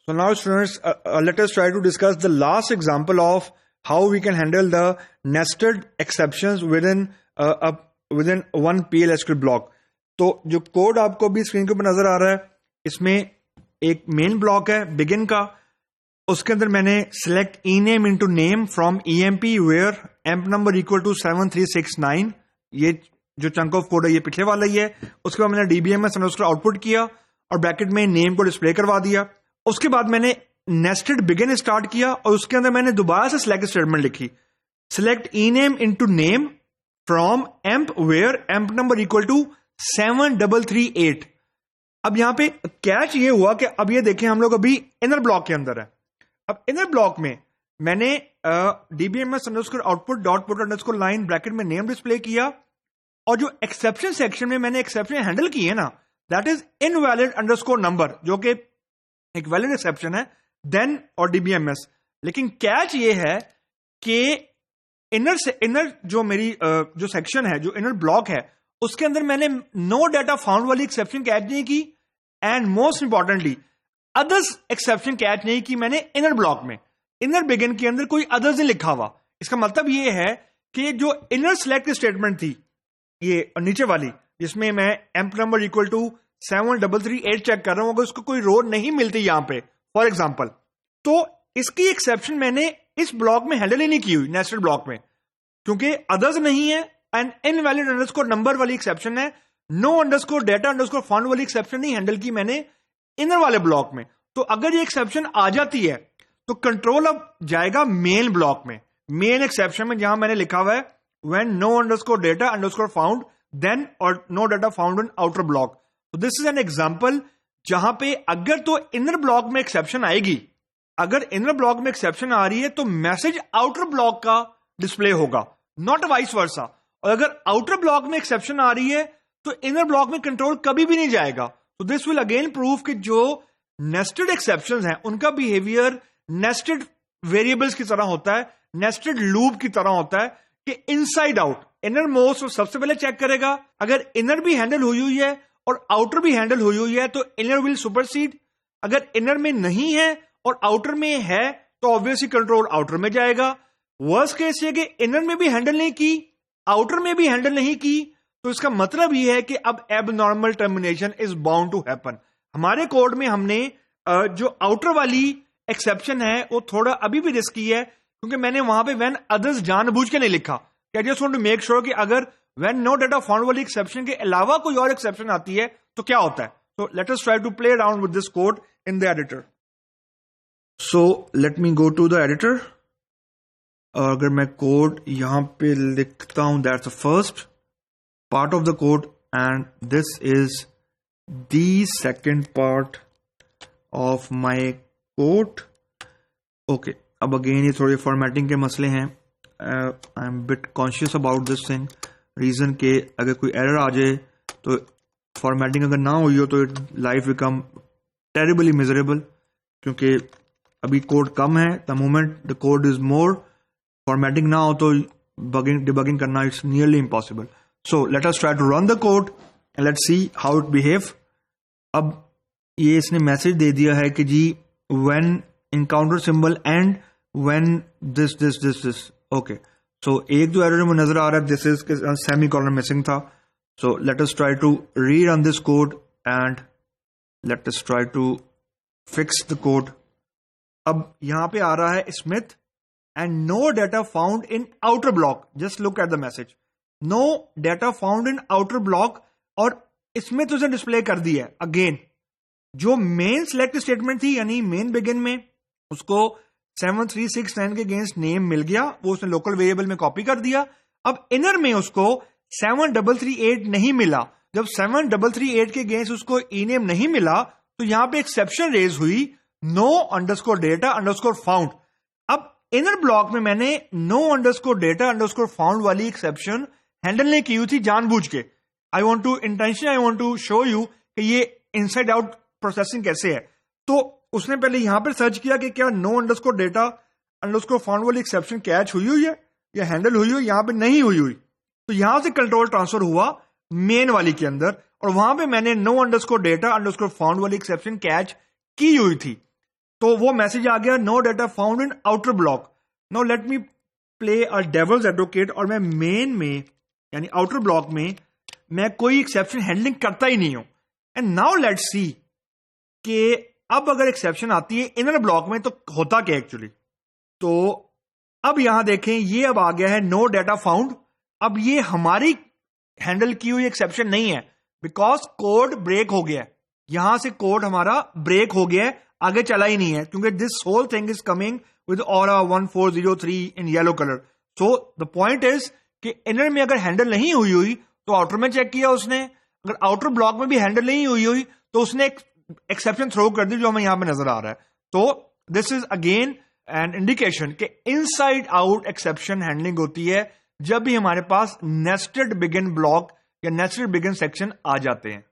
So now students, let us try to discuss the last example of how we can handle the nested exceptions within one PL/SQL block. तो जो code आपको भी screen के ऊपर नजर आ रहा है, इसमें एक मेन ब्लॉक है बिगिन का, उसके अंदर मैंने select ename into name from emp where emp number equal to 7369, ये जो चंक ऑफ कोड है ये पिछले वाला ही है. उसके बाद मैंने dbms underscore आउटपुट किया और ब्रैकेट में नेम को डिस्प्ले करवा दिया. उसके बाद मैंने नेस्टेड बिगिन स्टार्ट किया और उसके अंदर मैंने दोबारा से सिलेक्ट स्टेटमेंट लिखी, select ename into name from emp where emp number equal to 7338. अब यहां पे कैच ये हुआ कि अब ये देखें हम लोग अभी इनर ब्लॉक के अंदर है. अब इनर ब्लॉक में मैंने dbms underscore output dot put underscore line bracket में नेम डिस्प्ले किया और जो एक्सेप्शन सेक्शन में मैंने एक्सेप्शन हैंडल की है ना, that is invalid underscore number, जो कि एक वैलिड एक्सेप्शन है, देन और dbms. लेकिन कैच ये है कि इनर जो मेरी जो सेक्शन है, जो इनर ब्लॉक है, उसके अंदर मैंने नो डाटा फाउंड वाली एक्सेप्शन कैच नहीं की and most importantly others exception catch नहीं की मैंने इनर ब्लॉक में. इनर बिगिन के अंदर कोई अदर्स नहीं लिखा हुआ. इसका मतलब ये है कि जो इनर सेलेक्ट स्टेटमेंट थी, ये नीचे वाली जिसमें मैं emp number equal to 7338 check कर रहा हूं, अगर उसको कोई रो नहीं मिलती यहां पे फॉर एग्जांपल, तो इसकी एक्सेप्शन मैंने इस ब्लॉक में हैंडल ही नहीं की हुई नेस्टेड ब्लॉक में, क्योंकि अदर्स नहीं है एंड इनवैलिड अंडरस्कोर नंबर वाली एक्सेप्शन है, no underscore data underscore found वाली एक्सेप्शन नहीं हैंडल की मैंने इनर वाले ब्लॉक में. तो अगर ये एक्सेप्शन आ जाती है तो कंट्रोल अब जाएगा मेन ब्लॉक में, मेन एक्सेप्शन में, जहां मैंने लिखा हुआ है when no underscore data underscore found then और no data found in outer block. तो दिस इज एन एग्जांपल जहां पे अगर तो इनर ब्लॉक में एक्सेप्शन आएगी, अगर इनर ब्लॉक में एक्सेप्शन आ रही है तो मैसेज आउटर ब्लॉक का डिस्प्ले होगा, नॉट वाइस वर्सा. और अगर आउटर ब्लॉक में एक्सेप्शन आ रही है तो इनर ब्लॉक में कंट्रोल कभी भी नहीं जाएगा. तो दिस विल अगेन प्रूव कि जो नेस्टेड एक्सेप्शंस हैं उनका बिहेवियर नेस्टेड वेरिएबल्स की तरह होता है, नेस्टेड लूप की तरह होता है कि इनसाइड आउट इनर मोस्ट सबसे पहले चेक करेगा, अगर इनर भी हैंडल हुई है और आउटर भी हैंडल हुई है तो इनर विल सुपरसीड. अगर इनर में नहीं है और आउटर में है तो ऑब्वियसली कंट्रोल आउटर में जाएगा. वर्स्ट केस ये कि इनर में भी हैंडल नहीं की, आउटर में भी हैंडल नहीं की, तो इसका मतलब ये है कि अब abnormal termination is bound to happen. हमारे कोड में हमने जो आउटर वाली एक्सेप्शन है वो थोड़ा अभी भी रिस्की है, क्योंकि मैंने वहां पे व्हेन अदर्स जानबूझ के नहीं लिखा. I just want to make sure कि अगर व्हेन नो डाटा फाउंड वाली एक्सेप्शन के अलावा कोई और एक्सेप्शन आती है तो क्या होता है. So let us try to play around with this code in the editor. So let me go to the editor. अगर मैं कोड यहां पे लिखता हूं, that's the first part of the code and this is the second part of my code. Okay, अब again ये थोड़ी formatting के मसले हैं. I am bit conscious about this thing. Reason के अगर कोई error आ जाए तो formatting अगर ना हुई हो तो life become terribly miserable, क्योंकि अभी कोड कम है. The moment the code is more, formatting ना हो तो debugging करना it's nearly impossible. So let us try to run the code and let's see how it behave. अब ये इसने मैसेज दे दिया है कि जी when encounter symbol and when this. Okay, so एक जो एरर में नजर आ रहा है this is semicolon missing था. So let us try to rerun this code and let us try to fix the code. अब यहां पे आ रहा है Smith and no data found in outer block. Just look at the message. No data found in outer block, और इसमें तो उसे display कर दिया है. अगेन जो मेन सिलेक्ट स्टेटमेंट थी यानी मेन बिगिन में उसको 7369 के अगेंस्ट नेम मिल गया, वो उसने लोकल वेरिएबल में कॉपी कर दिया. अब इनर में उसको 7338 नहीं मिला. जब 7338 के अगेंस्ट उसको ई नेम नहीं मिला तो यहां पे एक्सेप्शन रेज हुई, no underscore data underscore found. अब इनर ब्लॉक में मैंने no underscore data underscore found वाली एक्सेप्शन हैंडल नहीं की हुई थी जानबूझ के. I want to show you कि ये इनसाइड आउट प्रोसेसिंग कैसे है. तो उसने पहले यहां पर सर्च किया कि क्या no underscore data underscore found वाली एक्सेप्शन कैच हुई है या हैंडल हुई, यहां पे नहीं हुई. तो यहां से कंट्रोल ट्रांसफर हुआ मेन वाली के अंदर और वहां पे मैंने no underscore data underscore found वाली एक्सेप्शन कैच की हुई थी. तो वो मैसेज आ गया no data found in outer block. Now let me play a devil's advocate, और मैं मेन में यानी आउटर ब्लॉक में मैं कोई एक्सेप्शन हैंडलिंग करता ही नहीं हूं. एंड नाउ लेट्स सी कि अब अगर एक्सेप्शन आती है इनर ब्लॉक में तो होता क्या एक्चुअली. तो अब यहां देखें, ये अब आ गया है नो डाटा फाउंड. अब ये हमारी हैंडल की हुई एक्सेप्शन नहीं है, बिकॉज कोड ब्रेक हो गया है. यहां से कोड हमारा ब्रेक हो गया है, आगे चला ही नहीं है, क्योंकि this whole thing is coming with ORA 1403 in yellow colour. So the point is कि इनर में अगर हैंडल नहीं हुई तो आउटर में चेक किया उसने. अगर आउटर ब्लॉक में भी हैंडल नहीं हुई तो उसने एक एक्सेप्शन थ्रो कर दी जो हमें यहां पे नजर आ रहा है. तो this is again an indication कि इनसाइड आउट एक्सेप्शन हैंडलिंग होती है जब भी हमारे पास नेस्टेड बिगिन ब्लॉक या नेस्टेड बिगिन सेक्शन आ जाते हैं.